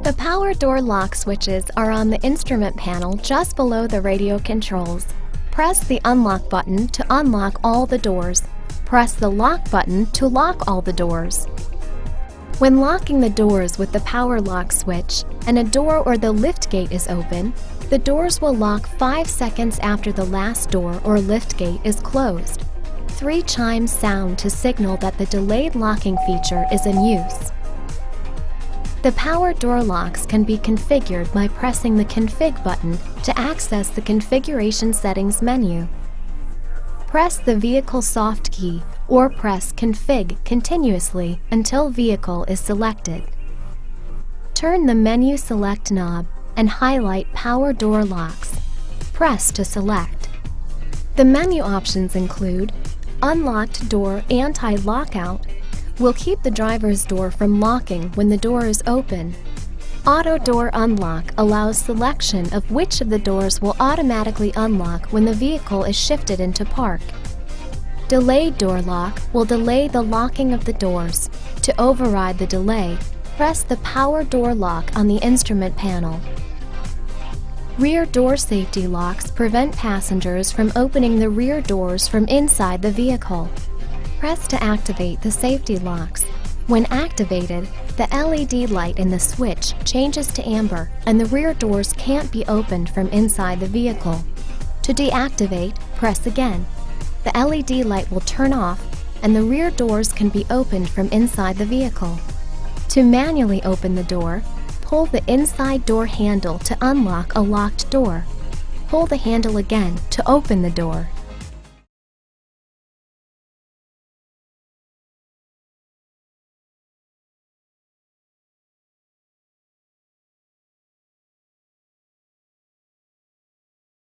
The power door lock switches are on the instrument panel just below the radio controls. Press the unlock button to unlock all the doors. Press the lock button to lock all the doors. When locking the doors with the power lock switch and a door or the lift gate is open, the doors will lock 5 seconds after the last door or lift gate is closed. 3 chimes sound to signal that the delayed locking feature is in use. The power door locks can be configured by pressing the Config button to access the Configuration Settings menu. Press the Vehicle soft key or press Config continuously until Vehicle is selected. Turn the Menu Select knob and highlight Power Door Locks. Press to select. The menu options include Unlocked Door Anti-Lockout, will keep the driver's door from locking when the door is open. Auto Door Unlock allows selection of which of the doors will automatically unlock when the vehicle is shifted into park. Delayed Door Lock will delay the locking of the doors. To override the delay, press the Power Door Lock on the instrument panel. Rear door safety locks prevent passengers from opening the rear doors from inside the vehicle. Press to activate the safety locks. When activated, the LED light in the switch changes to amber and the rear doors can't be opened from inside the vehicle. To deactivate, press again. The LED light will turn off and the rear doors can be opened from inside the vehicle. To manually open the door, pull the inside door handle to unlock a locked door. Pull the handle again to open the door.